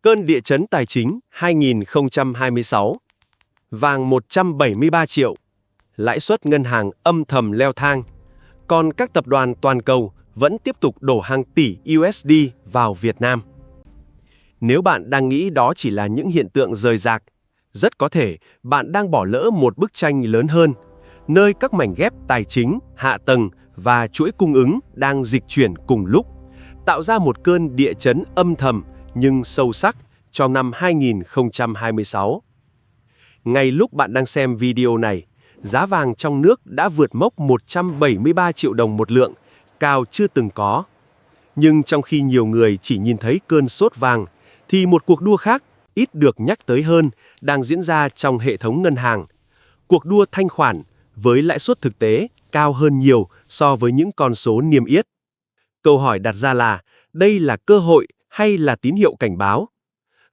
Cơn địa chấn tài chính 2026. Vàng 173 triệu. Lãi suất ngân hàng âm thầm leo thang. Còn các tập đoàn toàn cầu vẫn tiếp tục đổ hàng tỷ USD vào Việt Nam. Nếu bạn đang nghĩ đó chỉ là những hiện tượng rời rạc, rất có thể bạn đang bỏ lỡ một bức tranh lớn hơn, nơi các mảnh ghép tài chính, hạ tầng và chuỗi cung ứng đang dịch chuyển cùng lúc, tạo ra một cơn địa chấn âm thầm nhưng sâu sắc trong năm 2026. Ngay lúc bạn đang xem video này, giá vàng trong nước đã vượt mốc 173 triệu đồng một lượng, cao chưa từng có. Nhưng trong khi nhiều người chỉ nhìn thấy cơn sốt vàng, thì một cuộc đua khác, ít được nhắc tới hơn, đang diễn ra trong hệ thống ngân hàng. Cuộc đua thanh khoản với lãi suất thực tế cao hơn nhiều so với những con số niêm yết. Câu hỏi đặt ra là, đây là cơ hội hay là tín hiệu cảnh báo?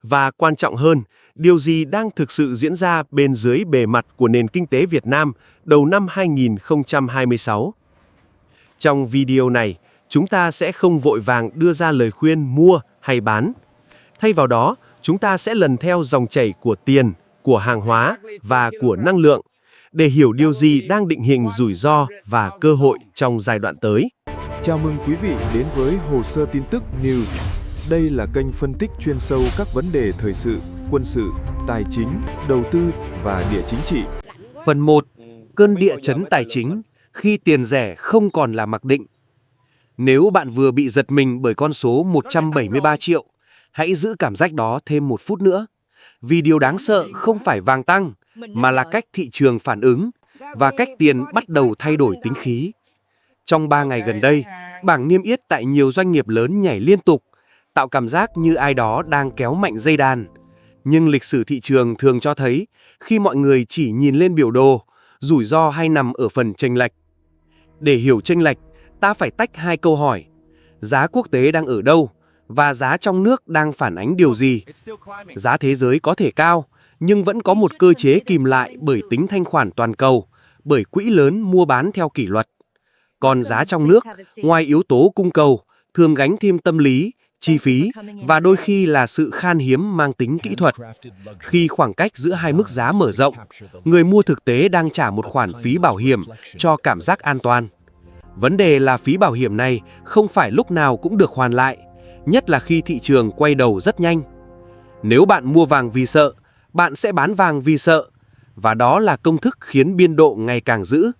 Và quan trọng hơn, điều gì đang thực sự diễn ra bên dưới bề mặt của nền kinh tế Việt Nam đầu năm 2026? Trong video này, chúng ta sẽ không vội vàng đưa ra lời khuyên mua hay bán. Thay vào đó, chúng ta sẽ lần theo dòng chảy của tiền, của hàng hóa và của năng lượng để hiểu điều gì đang định hình rủi ro và cơ hội trong giai đoạn tới. Chào mừng quý vị đến với Hồ sơ tin tức News. Đây là kênh phân tích chuyên sâu các vấn đề thời sự, quân sự, tài chính, đầu tư và địa chính trị. Phần 1. Cơn địa chấn tài chính, khi tiền rẻ không còn là mặc định. Nếu bạn vừa bị giật mình bởi con số 173 triệu, hãy giữ cảm giác đó thêm một phút nữa. Vì điều đáng sợ không phải vàng tăng, mà là cách thị trường phản ứng và cách tiền bắt đầu thay đổi tính khí. Trong 3 ngày gần đây, bảng niêm yết tại nhiều doanh nghiệp lớn nhảy liên tục, tạo cảm giác như ai đó đang kéo mạnh dây đàn. Nhưng lịch sử thị trường thường cho thấy, khi mọi người chỉ nhìn lên biểu đồ, rủi ro hay nằm ở phần chênh lệch. Để hiểu chênh lệch, ta phải tách hai câu hỏi. Giá quốc tế đang ở đâu và giá trong nước đang phản ánh điều gì? Giá thế giới có thể cao, nhưng vẫn có một cơ chế kìm lại bởi tính thanh khoản toàn cầu, bởi quỹ lớn mua bán theo kỷ luật. Còn giá trong nước, ngoài yếu tố cung cầu, thường gánh thêm tâm lý, chi phí và đôi khi là sự khan hiếm mang tính kỹ thuật. Khi khoảng cách giữa hai mức giá mở rộng, người mua thực tế đang trả một khoản phí bảo hiểm cho cảm giác an toàn. Vấn đề là phí bảo hiểm này không phải lúc nào cũng được hoàn lại, nhất là khi thị trường quay đầu rất nhanh. Nếu bạn mua vàng vì sợ, bạn sẽ bán vàng vì sợ, và đó là công thức khiến biên độ ngày càng dữ.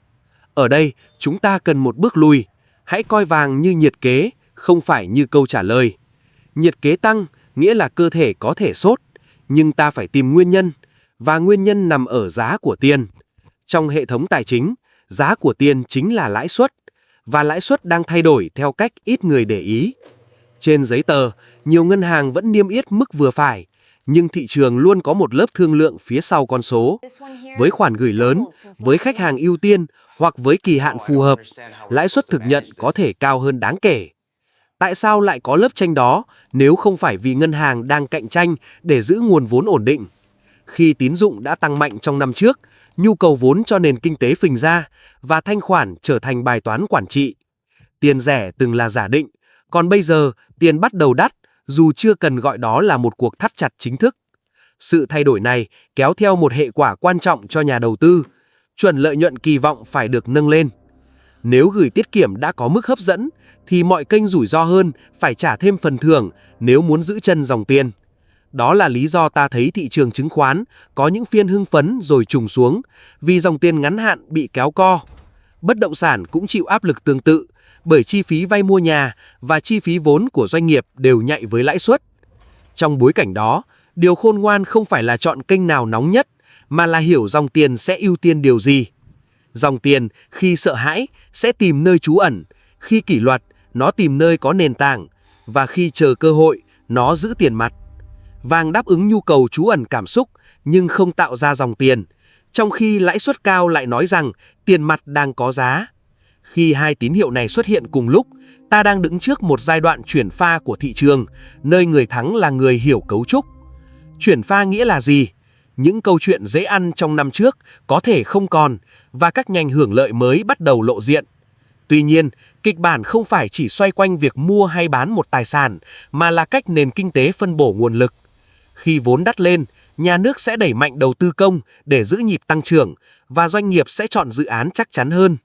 Ở đây, chúng ta cần một bước lùi. Hãy coi vàng như nhiệt kế, không phải như câu trả lời. Nhiệt kế tăng nghĩa là cơ thể có thể sốt, nhưng ta phải tìm nguyên nhân, và nguyên nhân nằm ở giá của tiền. Trong hệ thống tài chính, giá của tiền chính là lãi suất, và lãi suất đang thay đổi theo cách ít người để ý. Trên giấy tờ, nhiều ngân hàng vẫn niêm yết mức vừa phải, nhưng thị trường luôn có một lớp thương lượng phía sau con số. Với khoản gửi lớn, với khách hàng ưu tiên hoặc với kỳ hạn phù hợp, lãi suất thực nhận có thể cao hơn đáng kể. Tại sao lại có lớp tranh đó nếu không phải vì ngân hàng đang cạnh tranh để giữ nguồn vốn ổn định? Khi tín dụng đã tăng mạnh trong năm trước, nhu cầu vốn cho nền kinh tế phình ra và thanh khoản trở thành bài toán quản trị. Tiền rẻ từng là giả định, còn bây giờ tiền bắt đầu đắt, dù chưa cần gọi đó là một cuộc thắt chặt chính thức. Sự thay đổi này kéo theo một hệ quả quan trọng cho nhà đầu tư. Chuẩn lợi nhuận kỳ vọng phải được nâng lên. Nếu gửi tiết kiệm đã có mức hấp dẫn, thì mọi kênh rủi ro hơn phải trả thêm phần thưởng nếu muốn giữ chân dòng tiền. Đó là lý do ta thấy thị trường chứng khoán có những phiên hưng phấn rồi trùng xuống, vì dòng tiền ngắn hạn bị kéo co. Bất động sản cũng chịu áp lực tương tự, bởi chi phí vay mua nhà và chi phí vốn của doanh nghiệp đều nhạy với lãi suất. Trong bối cảnh đó, điều khôn ngoan không phải là chọn kênh nào nóng nhất, mà là hiểu dòng tiền sẽ ưu tiên điều gì. Dòng tiền khi sợ hãi sẽ tìm nơi trú ẩn, khi kỷ luật nó tìm nơi có nền tảng, và khi chờ cơ hội nó giữ tiền mặt. Vàng đáp ứng nhu cầu trú ẩn cảm xúc nhưng không tạo ra dòng tiền, trong khi lãi suất cao lại nói rằng tiền mặt đang có giá. Khi hai tín hiệu này xuất hiện cùng lúc, ta đang đứng trước một giai đoạn chuyển pha của thị trường, nơi người thắng là người hiểu cấu trúc. Chuyển pha nghĩa là gì? Những câu chuyện dễ ăn trong năm trước có thể không còn, và các nhánh hưởng lợi mới bắt đầu lộ diện. Tuy nhiên, kịch bản không phải chỉ xoay quanh việc mua hay bán một tài sản, mà là cách nền kinh tế phân bổ nguồn lực. Khi vốn đắt lên, nhà nước sẽ đẩy mạnh đầu tư công để giữ nhịp tăng trưởng và doanh nghiệp sẽ chọn dự án chắc chắn hơn.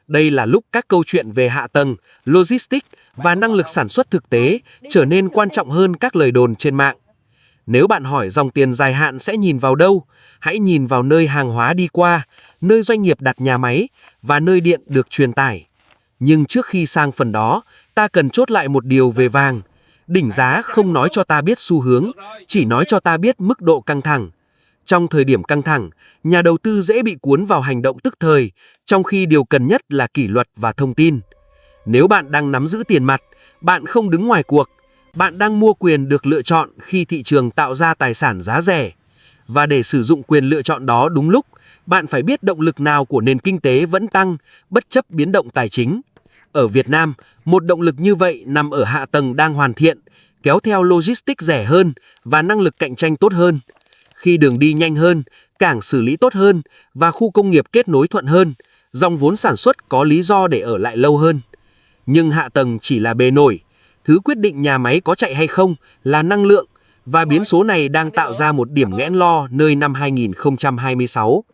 Đây là lúc các câu chuyện về hạ tầng, logistics và năng lực sản xuất thực tế trở nên quan trọng hơn các lời đồn trên mạng. Nếu bạn hỏi dòng tiền dài hạn sẽ nhìn vào đâu, hãy nhìn vào nơi hàng hóa đi qua, nơi doanh nghiệp đặt nhà máy và nơi điện được truyền tải. Nhưng trước khi sang phần đó, ta cần chốt lại một điều về vàng. Đỉnh giá không nói cho ta biết xu hướng, chỉ nói cho ta biết mức độ căng thẳng. Trong thời điểm căng thẳng, nhà đầu tư dễ bị cuốn vào hành động tức thời, trong khi điều cần nhất là kỷ luật và thông tin. Nếu bạn đang nắm giữ tiền mặt, bạn không đứng ngoài cuộc. Bạn đang mua quyền được lựa chọn khi thị trường tạo ra tài sản giá rẻ. Và để sử dụng quyền lựa chọn đó đúng lúc, bạn phải biết động lực nào của nền kinh tế vẫn tăng, bất chấp biến động tài chính. Ở Việt Nam, một động lực như vậy nằm ở hạ tầng đang hoàn thiện, kéo theo logistics rẻ hơn và năng lực cạnh tranh tốt hơn. Khi đường đi nhanh hơn, cảng xử lý tốt hơn và khu công nghiệp kết nối thuận hơn, dòng vốn sản xuất có lý do để ở lại lâu hơn. Nhưng hạ tầng chỉ là bề nổi. Thứ quyết định nhà máy có chạy hay không là năng lượng, và biến số này đang tạo ra một điểm nghẽn lo nơi năm 2026.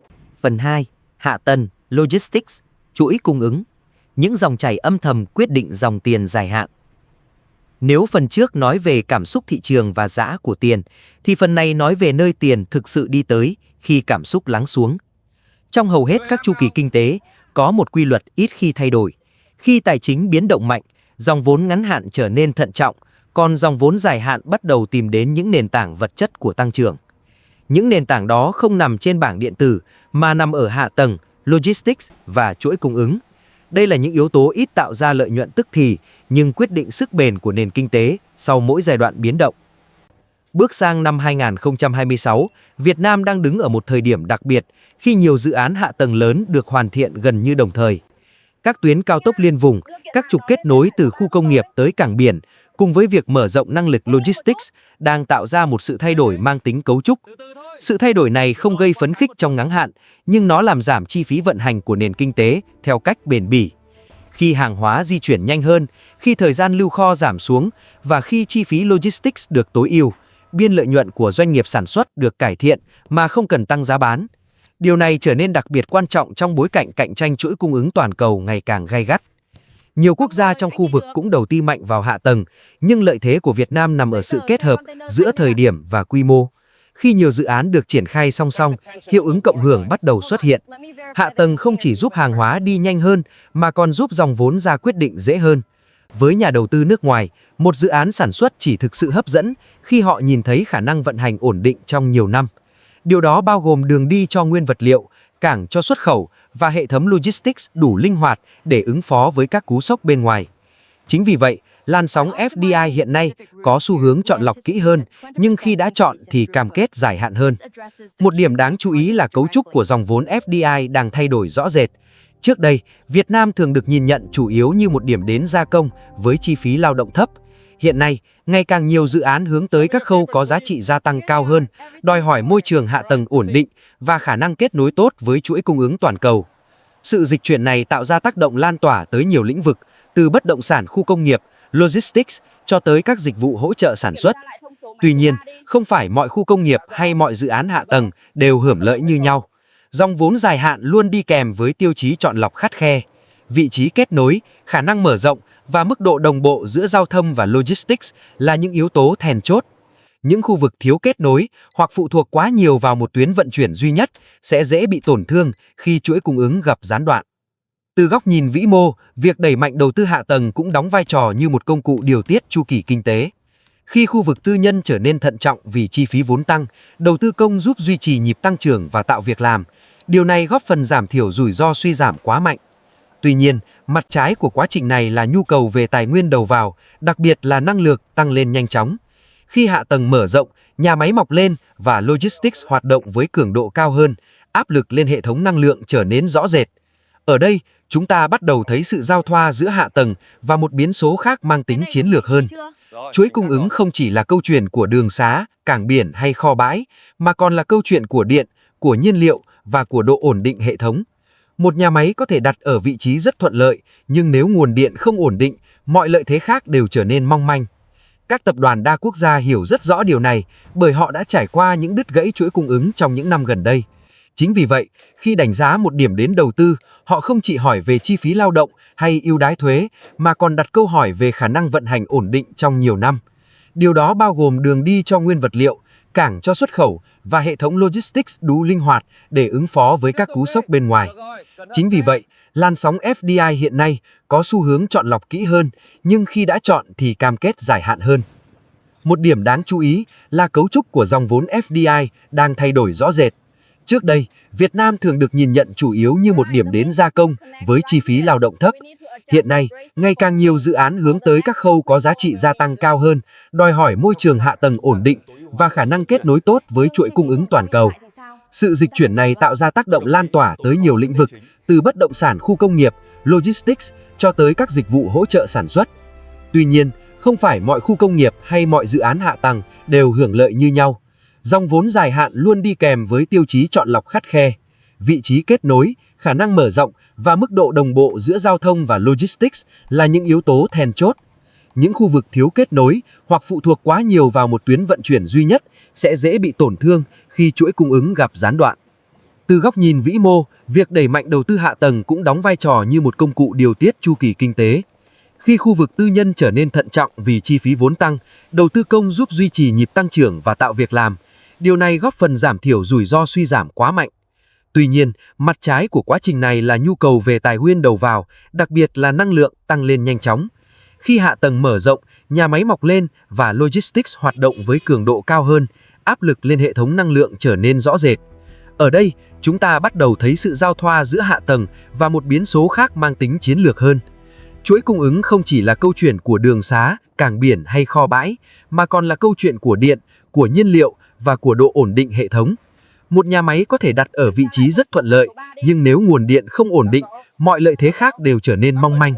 Phần 2. Hạ tầng, Logistics, chuỗi cung ứng. Những dòng chảy âm thầm quyết định dòng tiền dài hạn. Nếu phần trước nói về cảm xúc thị trường và giá của tiền, thì phần này nói về nơi tiền thực sự đi tới khi cảm xúc lắng xuống. Trong hầu hết các chu kỳ kinh tế, có một quy luật ít khi thay đổi. Khi tài chính biến động mạnh, dòng vốn ngắn hạn trở nên thận trọng, còn dòng vốn dài hạn bắt đầu tìm đến những nền tảng vật chất của tăng trưởng. Những nền tảng đó không nằm trên bảng điện tử, mà nằm ở hạ tầng, logistics và chuỗi cung ứng. Đây là những yếu tố ít tạo ra lợi nhuận tức thì, nhưng quyết định sức bền của nền kinh tế sau mỗi giai đoạn biến động. Bước sang năm 2026, Việt Nam đang đứng ở một thời điểm đặc biệt khi nhiều dự án hạ tầng lớn được hoàn thiện gần như đồng thời. Các tuyến cao tốc liên vùng, các trục kết nối từ khu công nghiệp tới cảng biển, cùng với việc mở rộng năng lực logistics đang tạo ra một sự thay đổi mang tính cấu trúc. Sự thay đổi này không gây phấn khích trong ngắn hạn, nhưng nó làm giảm chi phí vận hành của nền kinh tế theo cách bền bỉ. Khi hàng hóa di chuyển nhanh hơn, khi thời gian lưu kho giảm xuống và khi chi phí logistics được tối ưu, biên lợi nhuận của doanh nghiệp sản xuất được cải thiện mà không cần tăng giá bán. Điều này trở nên đặc biệt quan trọng trong bối cảnh cạnh tranh chuỗi cung ứng toàn cầu ngày càng gay gắt. Nhiều quốc gia trong khu vực cũng đầu tư mạnh vào hạ tầng, nhưng lợi thế của Việt Nam nằm ở sự kết hợp giữa thời điểm và quy mô. Khi nhiều dự án được triển khai song song, hiệu ứng cộng hưởng bắt đầu xuất hiện. Hạ tầng không chỉ giúp hàng hóa đi nhanh hơn, mà còn giúp dòng vốn ra quyết định dễ hơn. Với nhà đầu tư nước ngoài, một dự án sản xuất chỉ thực sự hấp dẫn khi họ nhìn thấy khả năng vận hành ổn định trong nhiều năm. Điều đó bao gồm đường đi cho nguyên vật liệu, cảng cho xuất khẩu và hệ thống logistics đủ linh hoạt để ứng phó với các cú sốc bên ngoài. Chính vì vậy, làn sóng FDI hiện nay có xu hướng chọn lọc kỹ hơn, nhưng khi đã chọn thì cam kết dài hạn hơn. Một điểm đáng chú ý là cấu trúc của dòng vốn FDI đang thay đổi rõ rệt. Trước đây, Việt Nam thường được nhìn nhận chủ yếu như một điểm đến gia công với chi phí lao động thấp. Hiện nay, ngày càng nhiều dự án hướng tới các khâu có giá trị gia tăng cao hơn, đòi hỏi môi trường hạ tầng ổn định và khả năng kết nối tốt với chuỗi cung ứng toàn cầu. Sự dịch chuyển này tạo ra tác động lan tỏa tới nhiều lĩnh vực, từ bất động sản khu công nghiệp, logistics cho tới các dịch vụ hỗ trợ sản xuất. Tuy nhiên, không phải mọi khu công nghiệp hay mọi dự án hạ tầng đều hưởng lợi như nhau. Dòng vốn dài hạn luôn đi kèm với tiêu chí chọn lọc khắt khe. Vị trí kết nối, khả năng mở rộng và mức độ đồng bộ giữa giao thông và logistics là những yếu tố then chốt. Những khu vực thiếu kết nối hoặc phụ thuộc quá nhiều vào một tuyến vận chuyển duy nhất sẽ dễ bị tổn thương khi chuỗi cung ứng gặp gián đoạn. Từ góc nhìn vĩ mô, việc đẩy mạnh đầu tư hạ tầng cũng đóng vai trò như một công cụ điều tiết chu kỳ kinh tế. Khi khu vực tư nhân trở nên thận trọng vì chi phí vốn tăng, đầu tư công giúp duy trì nhịp tăng trưởng và tạo việc làm. Điều này góp phần giảm thiểu rủi ro suy giảm quá mạnh. Tuy nhiên, mặt trái của quá trình này là nhu cầu về tài nguyên đầu vào, đặc biệt là năng lượng tăng lên nhanh chóng. Khi hạ tầng mở rộng, nhà máy mọc lên và logistics hoạt động với cường độ cao hơn, áp lực lên hệ thống năng lượng trở nên rõ rệt. Ở đây, chúng ta bắt đầu thấy sự giao thoa giữa hạ tầng và một biến số khác mang tính chiến lược hơn. Chuỗi cung ứng không chỉ là câu chuyện của đường xá, cảng biển hay kho bãi, mà còn là câu chuyện của điện, của nhiên liệu và của độ ổn định hệ thống. Một nhà máy có thể đặt ở vị trí rất thuận lợi, nhưng nếu nguồn điện không ổn định, mọi lợi thế khác đều trở nên mong manh. Các tập đoàn đa quốc gia hiểu rất rõ điều này bởi họ đã trải qua những đứt gãy chuỗi cung ứng trong những năm gần đây. Chính vì vậy, khi đánh giá một điểm đến đầu tư, họ không chỉ hỏi về chi phí lao động hay ưu đãi thuế, mà còn đặt câu hỏi về khả năng vận hành ổn định trong nhiều năm. Điều đó bao gồm đường đi cho nguyên vật liệu, cảng cho xuất khẩu và hệ thống logistics đủ linh hoạt để ứng phó với các cú sốc bên ngoài. Chính vì vậy, làn sóng FDI hiện nay có xu hướng chọn lọc kỹ hơn, nhưng khi đã chọn thì cam kết dài hạn hơn. Một điểm đáng chú ý là cấu trúc của dòng vốn FDI đang thay đổi rõ rệt. Trước đây, Việt Nam thường được nhìn nhận chủ yếu như một điểm đến gia công với chi phí lao động thấp. Hiện nay, ngày càng nhiều dự án hướng tới các khâu có giá trị gia tăng cao hơn, đòi hỏi môi trường hạ tầng ổn định và khả năng kết nối tốt với chuỗi cung ứng toàn cầu. Sự dịch chuyển này tạo ra tác động lan tỏa tới nhiều lĩnh vực, từ bất động sản khu công nghiệp, logistics cho tới các dịch vụ hỗ trợ sản xuất. Tuy nhiên, không phải mọi khu công nghiệp hay mọi dự án hạ tầng đều hưởng lợi như nhau. Dòng vốn dài hạn luôn đi kèm với tiêu chí chọn lọc khắt khe, vị trí kết nối, khả năng mở rộng và mức độ đồng bộ giữa giao thông và logistics là những yếu tố then chốt. Những khu vực thiếu kết nối hoặc phụ thuộc quá nhiều vào một tuyến vận chuyển duy nhất sẽ dễ bị tổn thương khi chuỗi cung ứng gặp gián đoạn. Từ góc nhìn vĩ mô, việc đẩy mạnh đầu tư hạ tầng cũng đóng vai trò như một công cụ điều tiết chu kỳ kinh tế. Khi khu vực tư nhân trở nên thận trọng vì chi phí vốn tăng, đầu tư công giúp duy trì nhịp tăng trưởng và tạo việc làm. Điều này góp phần giảm thiểu rủi ro suy giảm quá mạnh. Tuy nhiên, mặt trái của quá trình này là nhu cầu về tài nguyên đầu vào, đặc biệt là năng lượng tăng lên nhanh chóng. Khi hạ tầng mở rộng, nhà máy mọc lên và logistics hoạt động với cường độ cao hơn, áp lực lên hệ thống năng lượng trở nên rõ rệt. Ở đây, chúng ta bắt đầu thấy sự giao thoa giữa hạ tầng và một biến số khác mang tính chiến lược hơn. Chuỗi cung ứng không chỉ là câu chuyện của đường xá, cảng biển hay kho bãi, mà còn là câu chuyện của điện, của nhiên liệu và của độ ổn định hệ thống. Một nhà máy có thể đặt ở vị trí rất thuận lợi, nhưng nếu nguồn điện không ổn định, mọi lợi thế khác đều trở nên mong manh.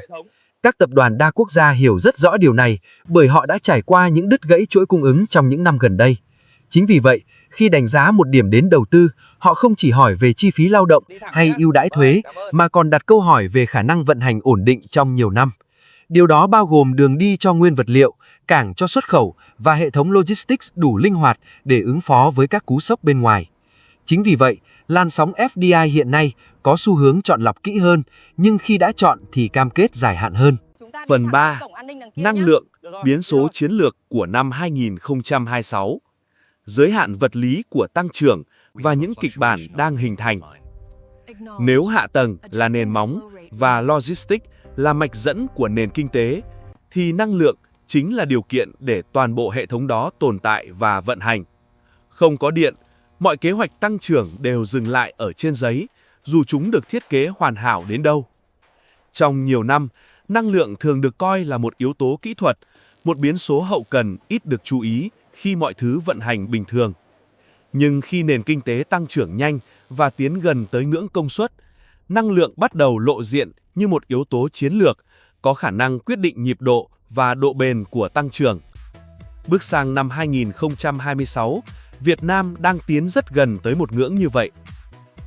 Các tập đoàn đa quốc gia hiểu rất rõ điều này bởi họ đã trải qua những đứt gãy chuỗi cung ứng trong những năm gần đây. Chính vì vậy, khi đánh giá một điểm đến đầu tư, họ không chỉ hỏi về chi phí lao động hay ưu đãi thuế, mà còn đặt câu hỏi về khả năng vận hành ổn định trong nhiều năm. Điều đó bao gồm đường đi cho nguyên vật liệu, cảng cho xuất khẩu và hệ thống logistics đủ linh hoạt để ứng phó với các cú sốc bên ngoài. Chính vì vậy, làn sóng FDI hiện nay có xu hướng chọn lọc kỹ hơn, nhưng khi đã chọn thì cam kết dài hạn hơn. Phần 3. Năng lượng, biến số chiến lược của năm 2026. Giới hạn vật lý của tăng trưởng và những kịch bản đang hình thành. Nếu hạ tầng là nền móng và logistics là mạch dẫn của nền kinh tế, thì năng lượng chính là điều kiện để toàn bộ hệ thống đó tồn tại và vận hành. Không có điện, mọi kế hoạch tăng trưởng đều dừng lại ở trên giấy, dù chúng được thiết kế hoàn hảo đến đâu. Trong nhiều năm, năng lượng thường được coi là một yếu tố kỹ thuật, một biến số hậu cần ít được chú ý khi mọi thứ vận hành bình thường. Nhưng khi nền kinh tế tăng trưởng nhanh và tiến gần tới ngưỡng công suất, năng lượng bắt đầu lộ diện như một yếu tố chiến lược, có khả năng quyết định nhịp độ và độ bền của tăng trưởng. Bước sang năm 2026, Việt Nam đang tiến rất gần tới một ngưỡng như vậy.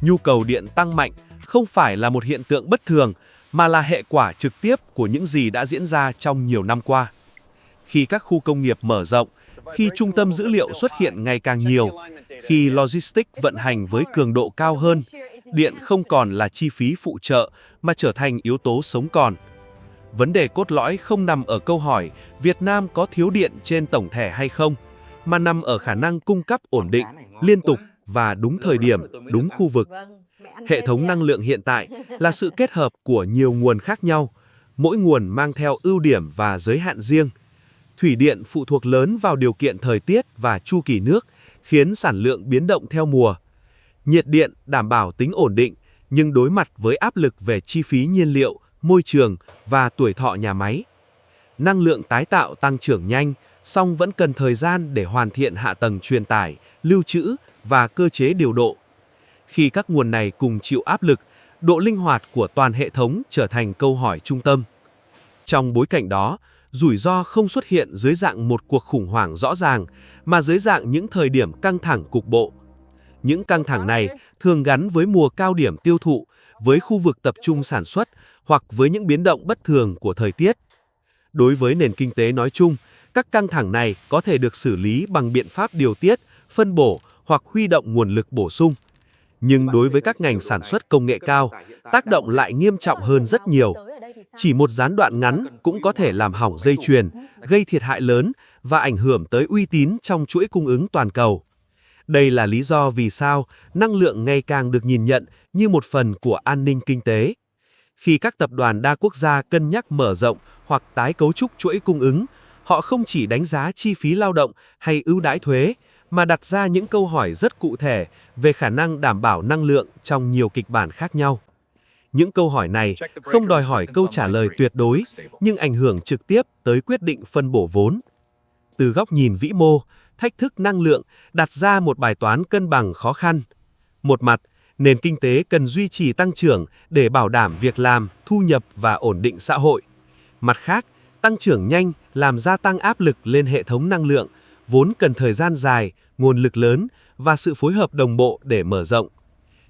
Nhu cầu điện tăng mạnh không phải là một hiện tượng bất thường, mà là hệ quả trực tiếp của những gì đã diễn ra trong nhiều năm qua. Khi các khu công nghiệp mở rộng, khi trung tâm dữ liệu xuất hiện ngày càng nhiều, khi logistics vận hành với cường độ cao hơn, điện không còn là chi phí phụ trợ mà trở thành yếu tố sống còn. Vấn đề cốt lõi không nằm ở câu hỏi Việt Nam có thiếu điện trên tổng thể hay không, mà nằm ở khả năng cung cấp ổn định, liên tục và đúng thời điểm, đúng khu vực. Hệ thống năng lượng hiện tại là sự kết hợp của nhiều nguồn khác nhau, mỗi nguồn mang theo ưu điểm và giới hạn riêng. Thủy điện phụ thuộc lớn vào điều kiện thời tiết và chu kỳ nước, khiến sản lượng biến động theo mùa. Nhiệt điện đảm bảo tính ổn định, nhưng đối mặt với áp lực về chi phí nhiên liệu, môi trường và tuổi thọ nhà máy. Năng lượng tái tạo tăng trưởng nhanh, song vẫn cần thời gian để hoàn thiện hạ tầng truyền tải, lưu trữ và cơ chế điều độ. Khi các nguồn này cùng chịu áp lực, độ linh hoạt của toàn hệ thống trở thành câu hỏi trung tâm. Trong bối cảnh đó, rủi ro không xuất hiện dưới dạng một cuộc khủng hoảng rõ ràng, mà dưới dạng những thời điểm căng thẳng cục bộ. Những căng thẳng này thường gắn với mùa cao điểm tiêu thụ, với khu vực tập trung sản xuất hoặc với những biến động bất thường của thời tiết. Đối với nền kinh tế nói chung, Các căng thẳng này có thể được xử lý bằng biện pháp điều tiết, phân bổ hoặc huy động nguồn lực bổ sung. Nhưng đối với các ngành sản xuất công nghệ cao, tác động lại nghiêm trọng hơn rất nhiều. Chỉ một gián đoạn ngắn cũng có thể làm hỏng dây chuyền, gây thiệt hại lớn và ảnh hưởng tới uy tín trong chuỗi cung ứng toàn cầu. Đây là lý do vì sao năng lượng ngày càng được nhìn nhận như một phần của an ninh kinh tế. Khi các tập đoàn đa quốc gia cân nhắc mở rộng hoặc tái cấu trúc chuỗi cung ứng, họ không chỉ đánh giá chi phí lao động hay ưu đãi thuế, mà đặt ra những câu hỏi rất cụ thể về khả năng đảm bảo năng lượng trong nhiều kịch bản khác nhau. Những câu hỏi này không đòi hỏi câu trả lời tuyệt đối, nhưng ảnh hưởng trực tiếp tới quyết định phân bổ vốn. Từ góc nhìn vĩ mô, thách thức năng lượng đặt ra một bài toán cân bằng khó khăn. Một mặt, nền kinh tế cần duy trì tăng trưởng để bảo đảm việc làm, thu nhập và ổn định xã hội. Mặt khác, tăng trưởng nhanh làm gia tăng áp lực lên hệ thống năng lượng, vốn cần thời gian dài, nguồn lực lớn và sự phối hợp đồng bộ để mở rộng.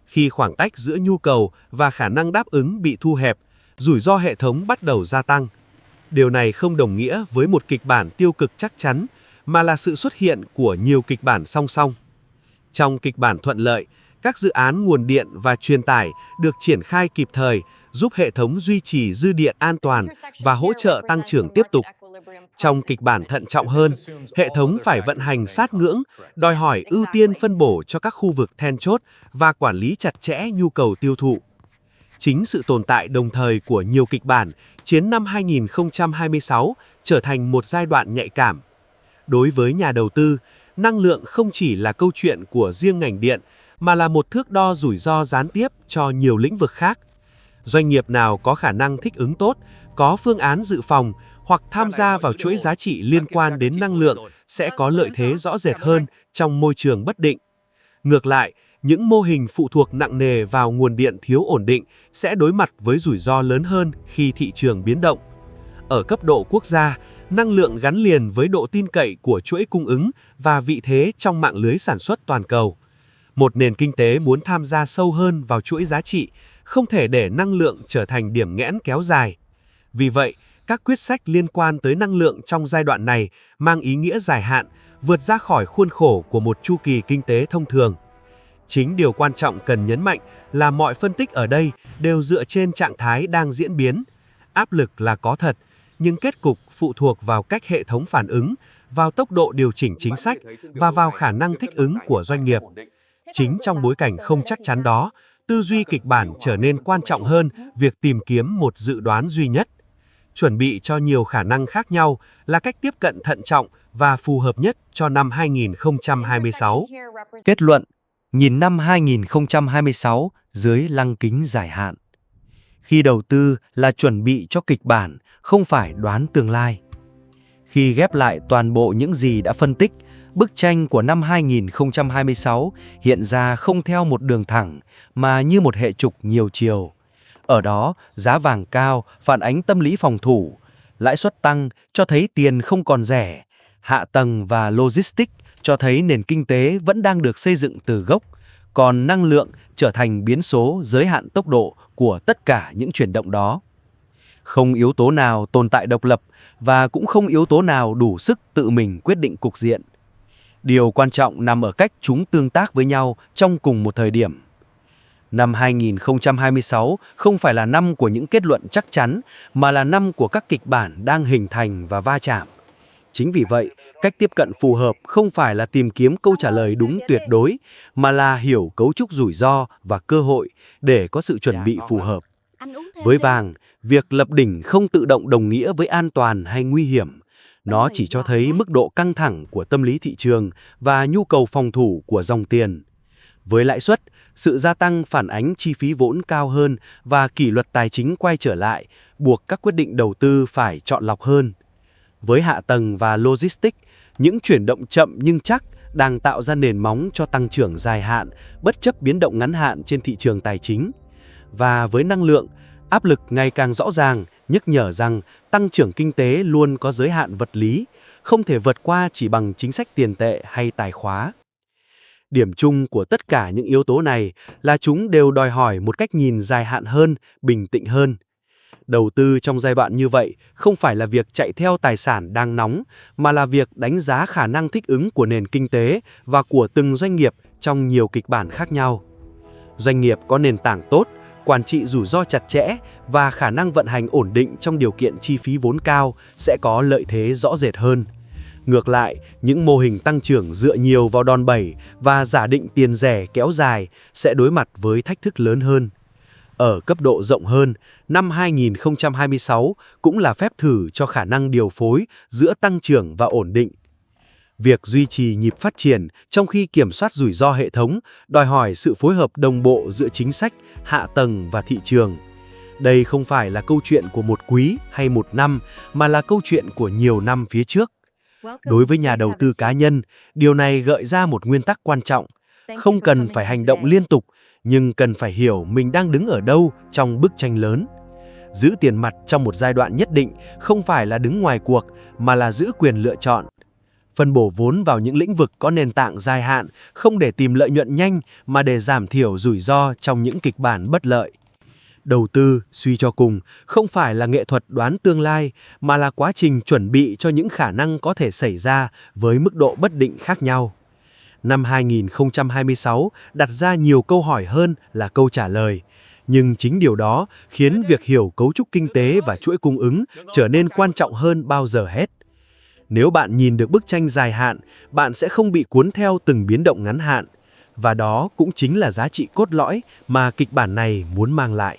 Khi khoảng cách giữa nhu cầu và khả năng đáp ứng bị thu hẹp, rủi ro hệ thống bắt đầu gia tăng. Điều này không đồng nghĩa với một kịch bản tiêu cực chắc chắn, mà là sự xuất hiện của nhiều kịch bản song song. Trong kịch bản thuận lợi, các dự án nguồn điện và truyền tải được triển khai kịp thời, giúp hệ thống duy trì dư điện an toàn và hỗ trợ tăng trưởng tiếp tục. Trong kịch bản thận trọng hơn, hệ thống phải vận hành sát ngưỡng, đòi hỏi ưu tiên phân bổ cho các khu vực then chốt và quản lý chặt chẽ nhu cầu tiêu thụ. Chính sự tồn tại đồng thời của nhiều kịch bản khiến năm 2026 trở thành một giai đoạn nhạy cảm. Đối với nhà đầu tư, năng lượng không chỉ là câu chuyện của riêng ngành điện, mà là một thước đo rủi ro gián tiếp cho nhiều lĩnh vực khác. Doanh nghiệp nào có khả năng thích ứng tốt, có phương án dự phòng hoặc tham gia vào chuỗi giá trị liên quan đến năng lượng sẽ có lợi thế rõ rệt hơn trong môi trường bất định. Ngược lại, những mô hình phụ thuộc nặng nề vào nguồn điện thiếu ổn định sẽ đối mặt với rủi ro lớn hơn khi thị trường biến động. Ở cấp độ quốc gia, năng lượng gắn liền với độ tin cậy của chuỗi cung ứng và vị thế trong mạng lưới sản xuất toàn cầu. Một nền kinh tế muốn tham gia sâu hơn vào chuỗi giá trị, không thể để năng lượng trở thành điểm nghẽn kéo dài. Vì vậy, các quyết sách liên quan tới năng lượng trong giai đoạn này mang ý nghĩa dài hạn, vượt ra khỏi khuôn khổ của một chu kỳ kinh tế thông thường. Chính điều quan trọng cần nhấn mạnh là mọi phân tích ở đây đều dựa trên trạng thái đang diễn biến. Áp lực là có thật, nhưng kết cục phụ thuộc vào cách hệ thống phản ứng, vào tốc độ điều chỉnh chính sách và vào khả năng thích ứng của doanh nghiệp. Chính trong bối cảnh không chắc chắn đó, tư duy kịch bản trở nên quan trọng hơn việc tìm kiếm một dự đoán duy nhất. Chuẩn bị cho nhiều khả năng khác nhau là cách tiếp cận thận trọng và phù hợp nhất cho năm 2026. Kết luận, nhìn năm 2026 dưới lăng kính dài hạn. Khi đầu tư là chuẩn bị cho kịch bản, không phải đoán tương lai. Khi ghép lại toàn bộ những gì đã phân tích, bức tranh của năm 2026 hiện ra không theo một đường thẳng mà như một hệ trục nhiều chiều. Ở đó, giá vàng cao phản ánh tâm lý phòng thủ, lãi suất tăng cho thấy tiền không còn rẻ, hạ tầng và logistics cho thấy nền kinh tế vẫn đang được xây dựng từ gốc, còn năng lượng trở thành biến số giới hạn tốc độ của tất cả những chuyển động đó. Không yếu tố nào tồn tại độc lập và cũng không yếu tố nào đủ sức tự mình quyết định cục diện. Điều quan trọng nằm ở cách chúng tương tác với nhau trong cùng một thời điểm. Năm 2026 không phải là năm của những kết luận chắc chắn, mà là năm của các kịch bản đang hình thành và va chạm. Chính vì vậy, cách tiếp cận phù hợp không phải là tìm kiếm câu trả lời đúng tuyệt đối, mà là hiểu cấu trúc rủi ro và cơ hội để có sự chuẩn bị phù hợp. Với vàng, việc lập đỉnh không tự động đồng nghĩa với an toàn hay nguy hiểm. Nó chỉ cho thấy mức độ căng thẳng của tâm lý thị trường và nhu cầu phòng thủ của dòng tiền. Với lãi suất, sự gia tăng phản ánh chi phí vốn cao hơn và kỷ luật tài chính quay trở lại, buộc các quyết định đầu tư phải chọn lọc hơn. Với hạ tầng và logistics, những chuyển động chậm nhưng chắc đang tạo ra nền móng cho tăng trưởng dài hạn, bất chấp biến động ngắn hạn trên thị trường tài chính. Và với năng lượng, áp lực ngày càng rõ ràng, nhắc nhở rằng tăng trưởng kinh tế luôn có giới hạn vật lý, không thể vượt qua chỉ bằng chính sách tiền tệ hay tài khóa. Điểm chung của tất cả những yếu tố này là chúng đều đòi hỏi một cách nhìn dài hạn hơn, bình tĩnh hơn. Đầu tư trong giai đoạn như vậy không phải là việc chạy theo tài sản đang nóng, mà là việc đánh giá khả năng thích ứng của nền kinh tế và của từng doanh nghiệp trong nhiều kịch bản khác nhau. Doanh nghiệp có nền tảng tốt, quản trị rủi ro chặt chẽ và khả năng vận hành ổn định trong điều kiện chi phí vốn cao sẽ có lợi thế rõ rệt hơn. Ngược lại, những mô hình tăng trưởng dựa nhiều vào đòn bẩy và giả định tiền rẻ kéo dài sẽ đối mặt với thách thức lớn hơn. Ở cấp độ rộng hơn, năm 2026 cũng là phép thử cho khả năng điều phối giữa tăng trưởng và ổn định. Việc duy trì nhịp phát triển trong khi kiểm soát rủi ro hệ thống đòi hỏi sự phối hợp đồng bộ giữa chính sách, hạ tầng và thị trường. Đây không phải là câu chuyện của một quý hay một năm, mà là câu chuyện của nhiều năm phía trước. Đối với nhà đầu tư cá nhân, điều này gợi ra một nguyên tắc quan trọng. Không cần phải hành động liên tục, nhưng cần phải hiểu mình đang đứng ở đâu trong bức tranh lớn. Giữ tiền mặt trong một giai đoạn nhất định không phải là đứng ngoài cuộc, mà là giữ quyền lựa chọn. Phân bổ vốn vào những lĩnh vực có nền tảng dài hạn, không để tìm lợi nhuận nhanh mà để giảm thiểu rủi ro trong những kịch bản bất lợi. Đầu tư, suy cho cùng, không phải là nghệ thuật đoán tương lai, mà là quá trình chuẩn bị cho những khả năng có thể xảy ra với mức độ bất định khác nhau. Năm 2026 đặt ra nhiều câu hỏi hơn là câu trả lời. Nhưng chính điều đó khiến việc hiểu cấu trúc kinh tế và chuỗi cung ứng trở nên quan trọng hơn bao giờ hết. Nếu bạn nhìn được bức tranh dài hạn, bạn sẽ không bị cuốn theo từng biến động ngắn hạn. Và đó cũng chính là giá trị cốt lõi mà kịch bản này muốn mang lại.